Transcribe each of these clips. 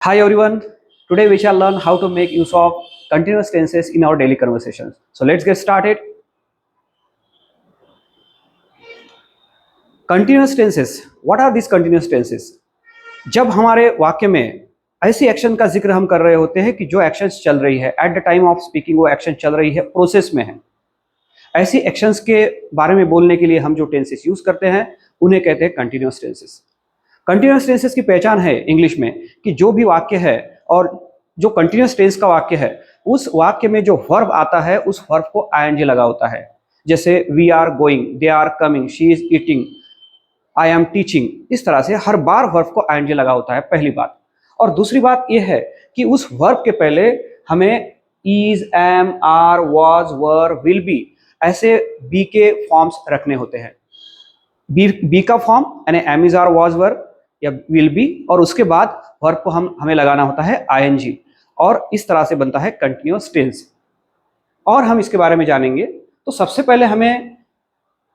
Hi everyone. Today we shall learn how to make use of continuous tenses in our daily conversations. So let's get started. Continuous tenses. What are these continuous tenses? जब हमारे वाक्य में ऐसी action का जिक्र हम कर रहे होते हैं कि जो एक्शंस चल रही है eight the time of speaking, वो एक्शन चल रही है, प्रोसेस में है, ऐसी एक्शंस के बारे में बोलने के लिए हम जो टेंसेस यूज करते हैं उन्हें कहते हैं कंटिन्यूस टेंसेस। कंटिन्यूस टेंसेस की पहचान है इंग्लिश में कि जो भी वाक्य है और जो कंटिन्यूस टेंस का वाक्य है उस वाक्य में जो वर्ब आता है उस वर्ब को आईएनजी लगा होता है। जैसे we are going, they are coming, she is eating, I am teaching, इस तरह से हर बार वर्ब को आईएनजी लगा होता है, पहली बात। और दूसरी बात यह है कि उस वर्ब के पहले हमें is, am, are, was, were, will be ऐसे बी के फॉर्म्स रखने होते हैं। बी का फॉर्म यानी am, is, are, was, were या विल बी, और उसके बाद वर्ब को हमें लगाना होता है आईएनजी, और इस तरह से बनता है कंटिन्यूअस टेंस। और हम इसके बारे में जानेंगे। तो सबसे पहले हमें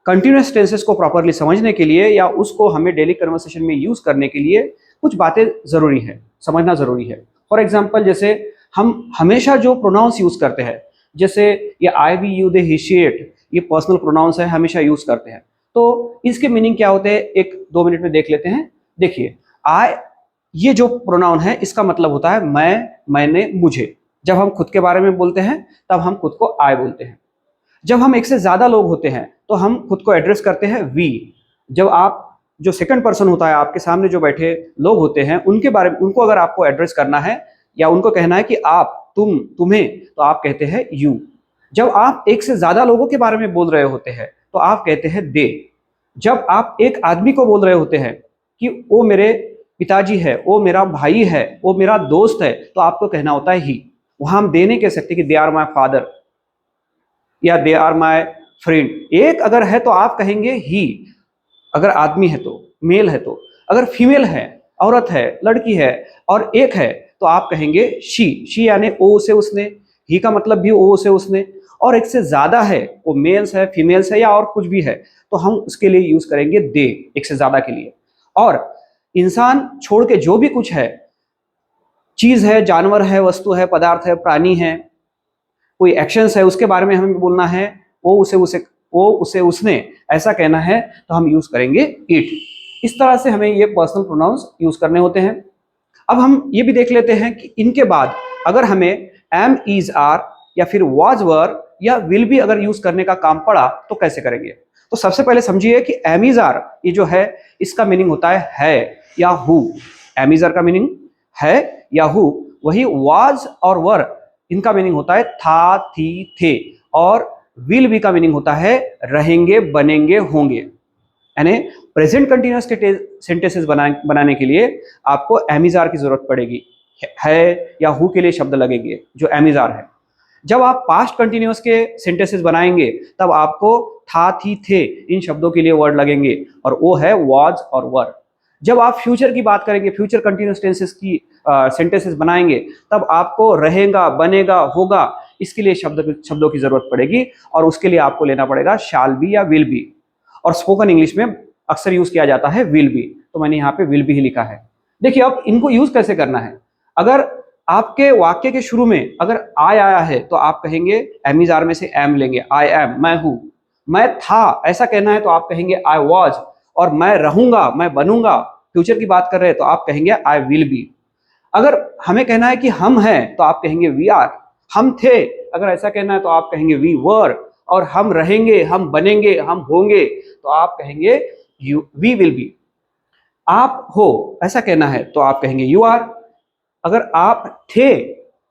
कंटिन्यूअस टेंसेस को प्रॉपरली समझने के लिए या उसको हमें डेली कन्वर्सेशन में यूज करने के लिए कुछ बातें जरूरी है, समझना जरूरी है। फॉर एग्जाम्पल, जैसे हम हमेशा जो प्रोनाउंस यूज करते हैं, जैसे ये I, we, you, they, he, she, it, ये पर्सनल प्रोनाउंस है, हमेशा यूज करते हैं। तो इसके मीनिंग क्या होते हैं, एक दो मिनट में देख लेते हैं। देखिए, आई, ये जो प्रोनाउन है इसका मतलब होता है मैं, मैंने, मुझे। जब हम खुद के बारे में बोलते हैं तब हम खुद को आई बोलते हैं। जब हम एक से ज्यादा लोग होते हैं तो हम खुद को एड्रेस करते हैं वी। जब आप, जो सेकंड पर्सन होता है, आपके सामने जो बैठे लोग होते हैं उनके बारे में, उनको अगर आपको एड्रेस करना है या उनको कहना है कि आप, तुम, तुम्हें, तो आप कहते हैं यू। जब आप एक से ज्यादा लोगों के बारे में बोल रहे होते हैं तो आप कहते हैं दे। जब आप एक आदमी को बोल रहे होते हैं कि वो मेरे पिताजी है, वो मेरा भाई है, वो मेरा दोस्त है, तो आपको कहना होता है ही। वहां हम दे नहीं कह सकते कि दे आर माई फादर या दे आर माई फ्रेंड। एक अगर है तो आप कहेंगे ही, अगर आदमी है तो, मेल है तो। अगर फीमेल है, औरत है, लड़की है, और एक है, तो आप कहेंगे शी। शी यानी ओ से उसने, ही का मतलब भी ओ से उसने। और एक से ज्यादा है, वो मेल्स है, फीमेल्स है, या और कुछ भी है, तो हम उसके लिए यूज करेंगे दे, एक से ज्यादा के लिए। और इंसान छोड़ के जो भी कुछ है, चीज है, जानवर है, वस्तु है, पदार्थ है, प्राणी है, कोई एक्शंस है, उसके बारे में हमें बोलना है वो उसे उसने ऐसा कहना है, तो हम यूज करेंगे इट। इस तरह से हमें ये पर्सनल प्रोनाउंस यूज करने होते हैं। अब हम ये भी देख लेते हैं कि इनके बाद अगर हमें एम, इज, आर या फिर वाज, वर या विल बी अगर यूज करने का काम पड़ा तो कैसे करेंगे। तो सबसे पहले समझिए कि एम, इज, आर ये जो है इसका मीनिंग होता है या हु। एम, इज, आर का मीनिंग है या हु। वही वाज और वर, इनका मीनिंग होता है था, थी, थे। और विल बी का मीनिंग होता है रहेंगे, बनेंगे, होंगे। यानी प्रेजेंट कंटिन्यूअस के सेंटेंसेस बनाने के लिए आपको एम, इज, आर की जरूरत पड़ेगी, है या हु के लिए शब्द लगेंगे जो एम, इज, आर है। जब आप पास्ट कंटिन्यूअस के सेंटेंसेस बनाएंगे तब आपको था, थी, थे इन शब्दों के लिए वर्ड लगेंगे, और वो है वाज और वर। जब आप फ्यूचर की बात करेंगे, फ्यूचर कंटिन्यूअस टेंसेस की सेंटेंसेस बनाएंगे, तब आपको रहेगा, बनेगा, होगा, इसके लिए शब्दों की जरूरत पड़ेगी, और उसके लिए आपको लेना पड़ेगा शाल बी या विल बी। और स्पोकन इंग्लिश में अक्सर यूज किया जाता है विल बी, तो मैंने यहाँ पे विल बी ही लिखा है। देखिए, अब इनको यूज कैसे करना है। अगर आपके वाक्य के शुरू में अगर आई आया है तो आप कहेंगे एम, इज, आर में से एम लेंगे, आई एम, मैं हूं। मैं था ऐसा कहना है तो आप कहेंगे आई वॉज। और मैं रहूंगा, मैं बनूंगा, फ्यूचर की बात कर रहे हैं तो आप कहेंगे आई विल बी। अगर हमें कहना है कि हम हैं तो आप कहेंगे वी आर। हम थे अगर ऐसा कहना है तो आप कहेंगे वी वर। और हम रहेंगे, हम बनेंगे, हम होंगे, तो आप कहेंगे वी विल बी। आप हो ऐसा कहना है तो आप कहेंगे यू आर। अगर आप थे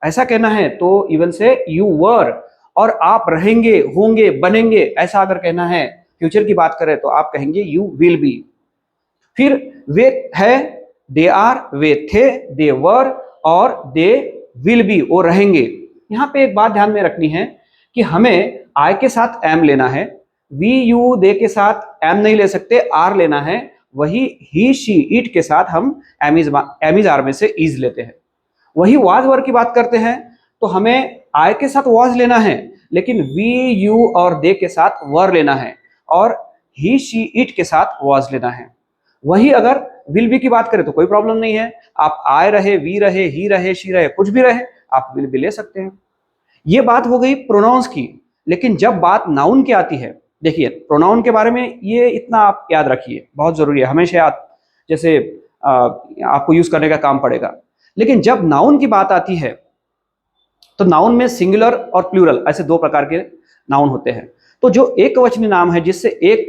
ऐसा कहना है तो इवन से यू वर। और आप रहेंगे, होंगे, बनेंगे ऐसा अगर कहना है, फ्यूचर की बात करें, तो आप कहेंगे यू विल बी। फिर वे है, दे आर, वे थे, दे वर, और दे विल बी, वो रहेंगे। यहां पे एक बात ध्यान में रखनी है कि हमें आई के साथ एम लेना है, वी, यू, दे के साथ एम नहीं ले सकते, आर लेना है। वही ही, शी, इट के साथ हम एम, इज, आर में से इज लेते हैं। वही वाज, वर की बात करते हैं तो हमें आई के साथ वाज लेना है, लेकिन वी, यू और दे के साथ वर लेना है, और ही, शी, इट के साथ वाज लेना है। वही अगर विल बी की बात करें तो कोई प्रॉब्लम नहीं है, आप आए रहे, वी रहे, ही रहे, शी रहे, कुछ भी रहे, आप विल बी ले सकते हैं। ये बात हो गई प्रोनाउंस की। लेकिन जब बात नाउन की आती है, देखिए प्रोनाउन के बारे में ये इतना आप याद रखिए, बहुत जरूरी है, हमेशा याद, जैसे आपको यूज करने का काम पड़ेगा। लेकिन जब नाउन की बात आती है तो नाउन में सिंगुलर और प्लूरल ऐसे दो प्रकार के नाउन होते हैं। तो जो एक वचनी नाम है जिससे एक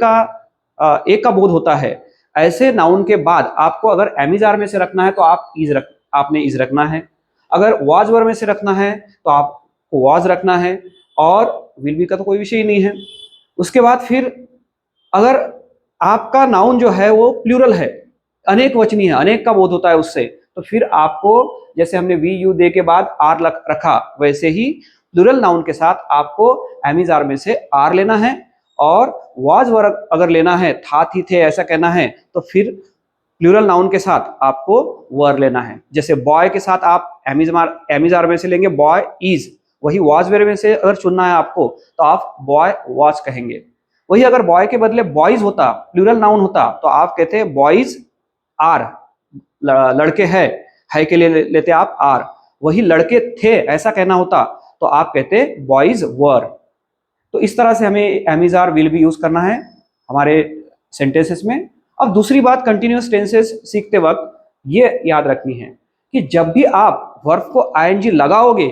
का बोध होता है, ऐसे नाउन के बाद आपको अगर एमिजार में से रखना है तो आपने इज रखना है। अगर वाज वर में से रखना है तो आपको वाज रखना है, और विल बी का तो कोई विषय ही नहीं है। उसके बाद फिर अगर आपका नाउन जो है वो प्लूरल है, अनेक वचनी है, अनेक का बोध होता है उससे, तो फिर आपको जैसे हमने वी यू दे के बाद आर रखा, वैसे ही प्लूरल नाउन के साथ आपको एमिजार में से आर लेना है। और वाज वर अगर लेना है, था थी थे ऐसा कहना है, तो फिर प्लूरल नाउन के साथ आपको वर लेना है। जैसे बॉय के साथ आप एमिजार में से लेंगे बॉय इज, वही वाज वेर में से अगर चुनना है आपको तो आप बॉय वॉच कहेंगे। वही अगर बॉय के बदले बॉयज होता, प्लूरल नाउन होता, तो आप कहते हैं बॉयज आर, लड़के है के लिए लेते आप आर। वही लड़के थे ऐसा कहना होता तो आप कहते बॉयज वर। तो इस तरह से हमें एमिजार विल भी यूज करना है हमारे सेंटेंसेस में। अब दूसरी बात कंटिन्यूअस टेंसेस सीखते वक्त ये याद रखनी है कि जब भी आप वर्ब को आईएनजी लगाओगे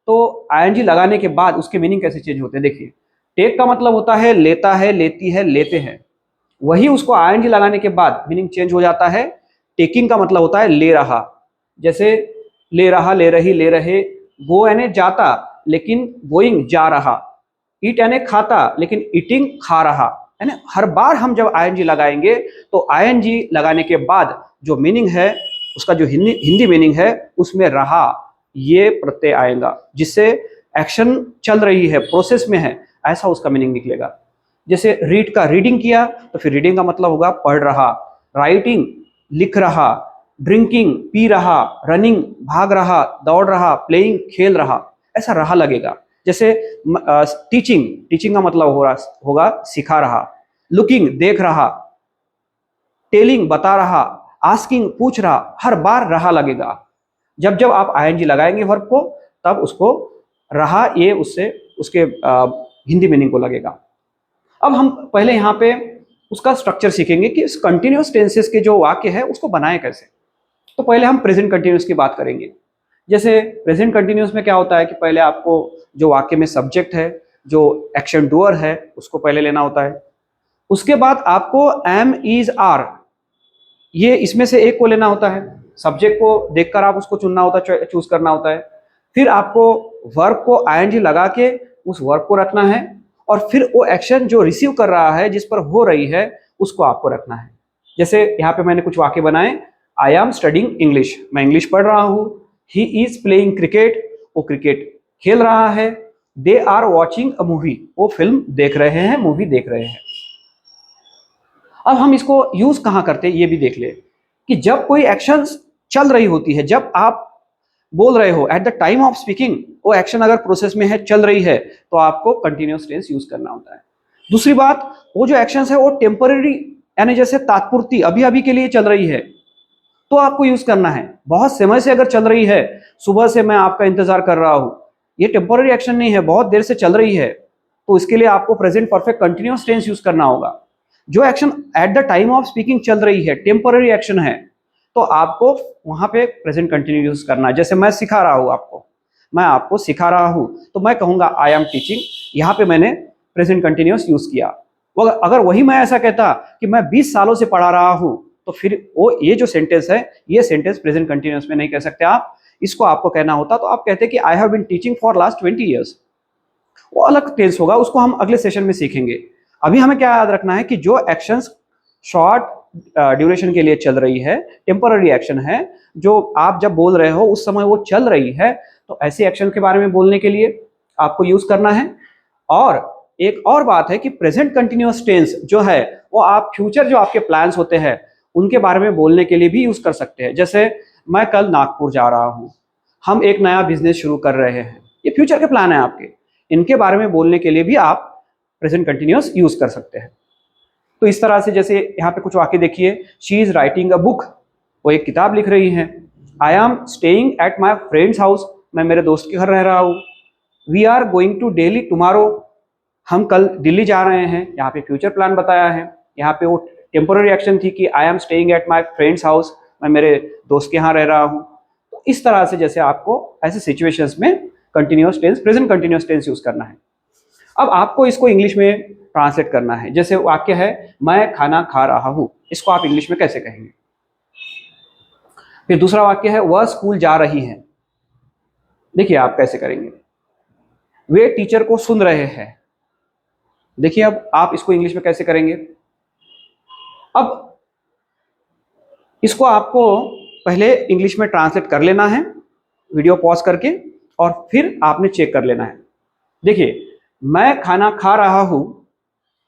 तो आईएनजी लगाने के बाद उसके मीनिंग कैसे चेंज होते हैं। देखिए टेक का मतलब होता है लेता है, लेती है, लेते हैं, वही उसको आईएनजी लगाने के बाद मीनिंग चेंज हो जाता है। टेकिंग का मतलब होता है ले रहा, जैसे ले रहा, ले रही, ले रहे। गो यानी जाता लेकिन गोइंग जा रहा। ईट यानी खाता लेकिन ईटिंग खा रहा। यानी हर बार हम जब आईएनजी लगाएंगे तो आईएनजी लगाने के बाद जो मीनिंग है उसका जो हिंदी मीनिंग है उसमें रहा ये प्रत्यय आएगा, जिससे एक्शन चल रही है, प्रोसेस में है, ऐसा उसका मीनिंग निकलेगा। जैसे रीड का रीडिंग किया तो फिर रीडिंग का मतलब होगा पढ़ रहा, राइटिंग लिख रहा, ड्रिंकिंग पी रहा, रनिंग भाग रहा, दौड़ रहा, प्लेइंग खेल रहा, ऐसा रहा लगेगा। जैसे टीचिंग का मतलब होगा सिखा रहा, लुकिंग देख रहा, टेलिंग बता रहा, आस्किंग पूछ रहा, हर बार रहा लगेगा। जब जब आप आईएनजी लगाएंगे वर्ब को तब उसको रहा ये उससे उसके हिंदी मीनिंग को लगेगा। अब हम पहले यहाँ पे उसका स्ट्रक्चर सीखेंगे कि इस कंटिन्यूअस टेंसेस के जो वाक्य है उसको बनाए कैसे। तो पहले हम प्रेजेंट कंटिन्यूअस की बात करेंगे। जैसे प्रेजेंट कंटिन्यूअस में क्या होता है कि पहले आपको जो वाक्य में सब्जेक्ट है, जो एक्शन डूअर है, उसको पहले लेना होता है। उसके बाद आपको एम इज आर ये इसमें से एक को लेना होता है। सब्जेक्ट को देखकर आप उसको चुनना होता है, चूज करना होता है। फिर आपको वर्ब को आईएनजी लगा के उस वर्ब को रखना है, और फिर वो एक्शन जो रिसीव कर रहा है, जिस पर हो रही है, उसको आपको रखना है। जैसे यहाँ पे मैंने कुछ वाक्य बनाए। आई एम स्टडिंग इंग्लिश, मैं इंग्लिश पढ़ रहा हूँ। ही इज प्लेइंग क्रिकेट, वो क्रिकेट खेल रहा है। They are watching a movie, वो फिल्म देख रहे हैं, मूवी देख रहे हैं। अब हम इसको यूज कहाँ करते हैं ये भी देख ले कि जब कोई एक्शन चल रही होती है, जब आप बोल रहे हो eight the time of speaking, वो एक्शन अगर प्रोसेस में है, चल रही है, तो आपको कंटिन्यूअस टेंस यूज करना होता है। दूसरी बात, वो जो एक्शन है वो टेम्पररी यानी जैसे तात्पुरती अभी अभी के लिए चल रही है तो आपको यूज करना है। बहुत समय से अगर चल रही है, सुबह से मैं आपका इंतजार कर रहा हूं, ये टेम्पररी एक्शन नहीं है, बहुत देर से चल रही है, तो इसके लिए आपको present perfect continuous tense use करना होगा। जो action at the time of speaking चल रही है, टेम्पररी एक्शन है, तो आपको वहां पे प्रेजेंट कंटिन्यूअस यूज करना है। जैसे मैं सिखा रहा हूं आपको, मैं आपको सिखा रहा हूं, तो मैं कहूंगा आई एम टीचिंग, यहां पे मैंने प्रेजेंट कंटिन्यूअस यूज किया। अगर वही मैं ऐसा कहता कि मैं 20 सालों से पढ़ा रहा हूं, तो फिर वो ये जो सेंटेंस है, ये सेंटेंस प्रेजेंट कंटिन्यूअस में नहीं कह सकते आप। इसको आपको कहना होता तो आप कहते कि I have been teaching for last 20 years, वो अलग टेंस होगा, उसको हम अगले सेशन में सीखेंगे। अभी हमें क्या याद रखना है कि जो एक्शंस शॉर्ट ड्यूरेशन के लिए चल रही है, टेम्पररी एक्शन है, जो आप जब बोल रहे हो उस समय वो चल रही है, तो ऐसे एक्शन के बारे में बोलने के लिए आपको यूज करना है। और एक और बात है कि प्रेजेंट कंटिन्यूअस टेंस जो है वो आप फ्यूचर जो आपके प्लान्स होते हैं उनके बारे में बोलने के लिए भी यूज कर सकते हैं। जैसे मैं कल नागपुर जा रहा हूँ, हम एक नया बिजनेस शुरू कर रहे हैं, ये फ्यूचर के प्लान है आपके, इनके बारे में बोलने के लिए भी आप प्रेजेंट कंटिन्यूअस यूज कर सकते हैं। तो इस तरह से जैसे यहाँ पे कुछ वाक्य देखिए, she is writing a book, वो एक किताब लिख रही हैं। I am staying at my friends house, मैं मेरे दोस्त के घर रह रहा हूँ। We are going to Delhi tomorrow, हम कल दिल्ली जा रहे हैं। यहाँ पे फ्यूचर प्लान बताया है। यहाँ पे वो टेम्पोररी एक्शन थी कि आई am staying at my friends house, मैं मेरे दोस्त के यहाँ रह रहा हूँ। तो इस तरह से जैसे आपको ऐसे सिचुएशंस में continuous tense, present continuous tense use करना है। अब आपको इसको इंग्लिश में ट्रांसलेट करना है। जैसे वाक्य है मैं खाना खा रहा हूँ, इसको आप इंग्लिश में कैसे कहेंगे? फिर दूसरा वाक्य है वह स्कूल जा रही है, देखिए आप कैसे करेंगे। वे टीचर को सुन रहे हैं, देखिए अब आप इसको इंग्लिश में कैसे करेंगे। अब इसको आपको पहले इंग्लिश में ट्रांसलेट कर लेना है, वीडियो पॉज करके, और फिर आपने चेक कर लेना है। देखिए मैं खाना खा रहा हूं,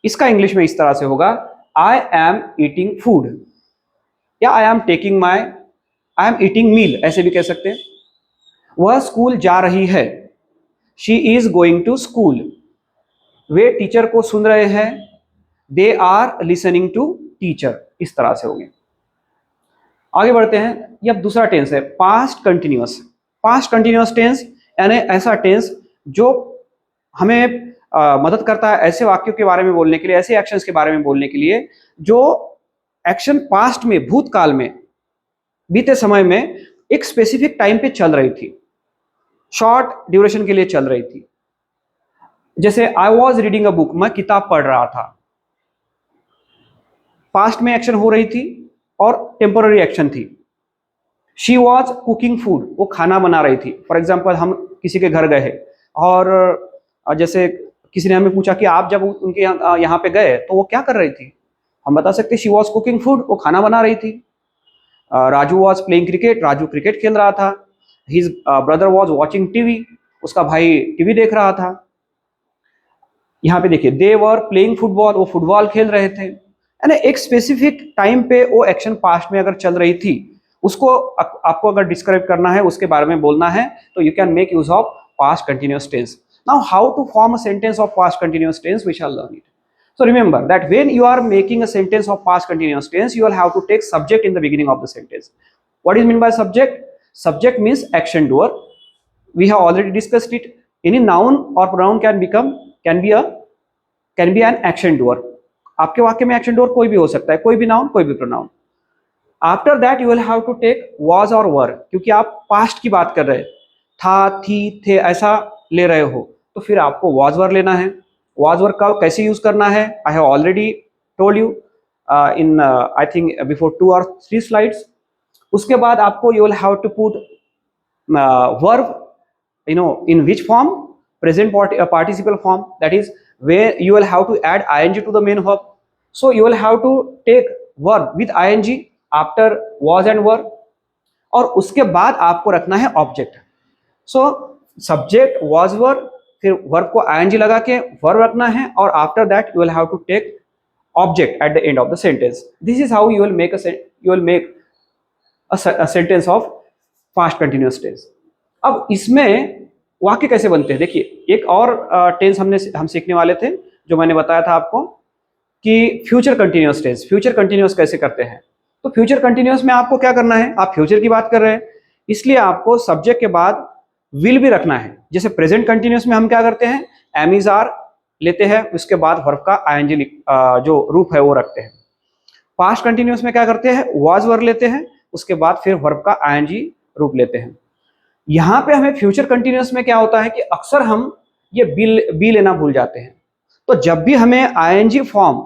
इसका इंग्लिश में इस तरह से होगा आई एम ईटिंग फूड, या आई एम ईटिंग मील, ऐसे भी कह सकते हैं। वह स्कूल जा रही है, she is going to school. वे टीचर को सुन रहे हैं, they are listening to teacher, इस तरह से होंगे। आगे बढ़ते हैं। ये अब दूसरा टेंस है past continuous. Past continuous tense यानी ऐसा टेंस जो हमें मदद करता है ऐसे वाक्यों के बारे में बोलने के लिए, ऐसे एक्शंस के बारे में बोलने के लिए जो एक्शन पास्ट में, भूतकाल में, बीते समय में एक स्पेसिफिक टाइम पे चल रही थी, शॉर्ट ड्यूरेशन के लिए चल रही थी। जैसे I was reading a book, मैं किताब पढ़ रहा था। पास्ट में एक्शन हो रही थी और टेम्पोररी एक्शन थी। शी वॉज कुकिंग फूड, वो खाना बना रही थी। फॉर एग्जाम्पल हम किसी के घर गए और जैसे किसी ने हमें पूछा कि आप जब उनके यहाँ पे गए तो वो क्या कर रही थी, हम बता सकते शी वॉज कुकिंग फूड, वो खाना बना रही थी। Raju was playing cricket, Raju cricket खेल रहा था। His brother was watching TV, उसका भाई टीवी देख रहा था। यहाँ पे देखिए दे वर प्लेइंग फुटबॉल, वो फुटबॉल खेल रहे थे। यानी एक स्पेसिफिक टाइम पे वो एक्शन पास्ट में अगर चल रही थी, उसको आपको अगर डिस्क्राइब करना है, उसके बारे में बोलना है, तो you can make use of past continuous tense. Now how to form a sentence of past continuous tense, we shall learn it. So remember that when you are making a sentence of past continuous tense, you will have to take subject in the beginning of the sentence. What is meant by subject? Subject means action doer. We have already discussed it. Any noun or pronoun can be an action doer. आपके वाक्य में action doer कोई भी हो सकता है, कोई भी noun, कोई भी pronoun. After that you will have to take was or were, क्योंकि आप past की बात कर रहे हैं, था, थी, थे, ऐसा ले रहे हो, तो फिर आपको was were लेना है। was were का कैसे यूज करना है, I have already told you in I think before 2 or 3 slides. उसके बाद आपको you will have to put verb, you know, in which form? Present participle form, that is where you will have to add ing to the main verb. So you will have to take verb with ing after was and were, और उसके बाद आपको रखना है object. So subject was were, फिर verb को ing लगा के वर्ब रखना है, और after that you will have to take object at the end of the sentence. This is how you will make a sentence of past continuous tense. अब इसमें वाक्य कैसे बनते हैं, देखिए एक और टेंस हम सीखने वाले थे, जो मैंने बताया था आपको कि future continuous tense. Future continuous कैसे करते हैं, तो फ्यूचर कंटिन्यूअस में आपको क्या करना है, आप फ्यूचर की बात कर रहे हैं, इसलिए आपको सब्जेक्ट के बाद विल भी रखना है. जैसे प्रेजेंट कंटिन्यूअस में हम क्या करते हैं, एम इज आर लेते हैं, उसके बाद वर्ब का आईएनजी जो रूप है वो रखते हैं. पास्ट कंटिन्यूअस में क्या करते हैं, वाज वर लेते हैं, उसके बाद फिर वर्ब का आईएनजी रूप लेते हैं. यहाँ पे हमें फ्यूचर कंटिन्यूअस में क्या होता है कि अक्सर हम ये बी लेना भूल जाते हैं. तो जब भी हमें आईएनजी फॉर्म,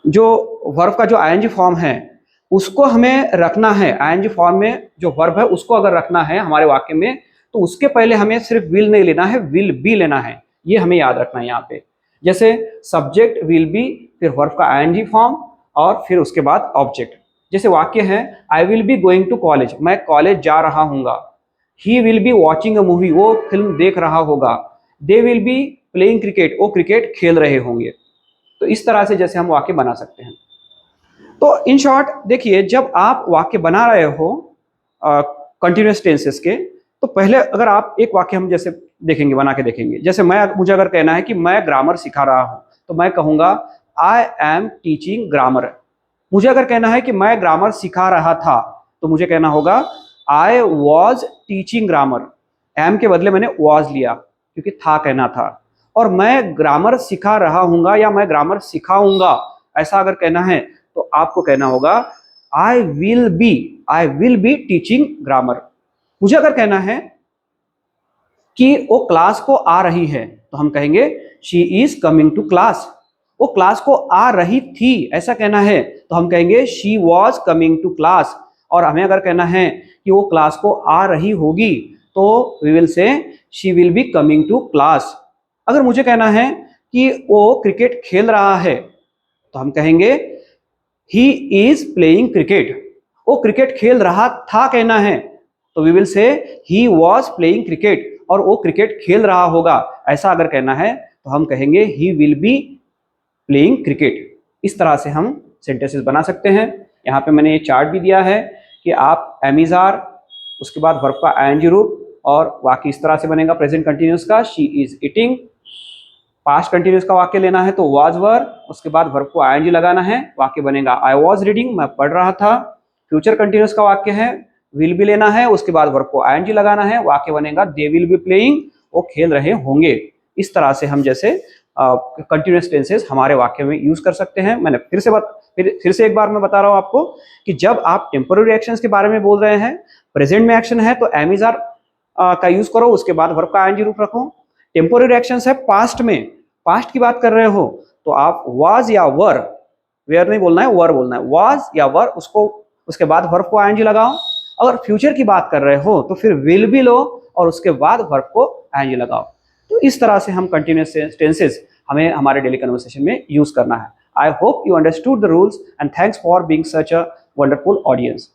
जो वर्ब का जो आईएनजी फॉर्म है उसको हमें रखना है, आईएनजी फॉर्म में जो वर्ब है उसको अगर रखना है हमारे वाक्य में, तो उसके पहले हमें सिर्फ विल नहीं लेना है, विल बी लेना है. ये हमें याद रखना है यहाँ पे. जैसे सब्जेक्ट विल बी, फिर वर्ब का आईएनजी फॉर्म, और फिर उसके बाद ऑब्जेक्ट. जैसे वाक्य है I will be going to college, मैं कॉलेज जा रहा हूँगा. He will be watching a movie, वो फिल्म देख रहा होगा. They will be playing cricket, वो क्रिकेट खेल रहे होंगे. तो इस तरह से जैसे हम वाक्य बना सकते हैं. तो इन शॉर्ट देखिए, जब आप वाक्य बना रहे हो कंटिन्यूअस टेंसेस के, तो पहले अगर आप एक वाक्य हम जैसे देखेंगे, बना के देखेंगे. जैसे मुझे अगर कहना है कि मैं ग्रामर सिखा रहा हूं, तो मैं कहूंगा आई एम टीचिंग ग्रामर। मुझे अगर कहना है कि मैं ग्रामर सिखा रहा था तो मुझे कहना होगा I was teaching grammar. Am के बदले मैंने वॉज लिया क्योंकि था कहना था। और मैं ग्रामर सिखा रहा हूंगा या मैं ग्रामर सिखाऊंगा, ऐसा अगर कहना है तो आपको कहना होगा आई विल बी टीचिंग ग्रामर। मुझे अगर कहना है कि वो क्लास को आ रही है तो हम कहेंगे she is coming to class. वो क्लास को आ रही थी ऐसा कहना है तो हम कहेंगे she was coming to class. और हमें अगर कहना है कि वो क्लास को आ रही होगी तो we will say she will be coming to class. अगर मुझे कहना है कि वो क्रिकेट खेल रहा है तो हम कहेंगे ही इज प्लेइंग क्रिकेट। वो क्रिकेट खेल रहा था कहना है तो वी विल से ही वॉज प्लेइंग क्रिकेट। और वो क्रिकेट खेल रहा होगा ऐसा अगर कहना है तो हम कहेंगे ही विल बी प्लेइंग क्रिकेट। इस तरह से हम सेंटेंसेस बना सकते हैं। यहाँ पे मैंने ये चार्ट भी दिया है कि आप एमिजार, उसके बाद वर्ब का आईएनजी रूप, और वाक्य इस तरह से बनेगा प्रेजेंट कंटिन्यूअस का she is eating. Past continuous का वाक्य लेना है तो वाज वर, उसके बाद वर्ब को आईएनजी लगाना है, वाक्य बनेगा आई वाज रीडिंग, मैं पढ़ रहा था। फ्यूचर कंटिन्यूअस का वाक्य है विल भी लेना है, उसके बाद वर्ब को आईएनजी लगाना है, वाक्य बनेगा दे विल बी प्लेइंग, वो खेल रहे होंगे। इस तरह से हम जैसे कंटिन्यूअस टेंसेस हमारे वाक्य में यूज कर सकते हैं। मैंने फिर से एक बार मैं बता रहा हूं आपको कि जब आप टेम्पोररी एक्शंस के बारे में बोल रहे हैं, प्रेजेंट में एक्शन है तो एम इज आर का यूज करो, उसके बाद वर्ब का आईएनजी रूप रखो। टेम्पोररी एक्शंस है पास्ट में, पास्ट की बात कर रहे हो तो आप वाज या वर, वेयर नहीं बोलना है वर बोलना है, वाज या वर, उसको उसके बाद वर्ब को आईएनजी लगाओ। अगर फ्यूचर की बात कर रहे हो तो फिर विल भी लो और उसके बाद वर्ब को आईएनजी लगाओ। तो इस तरह से हम कंटिन्यूअस टेंसेस हमें हमारे डेली कन्वर्सेशन में यूज करना है। I hope you understood the rules and thanks for being such a wonderful audience.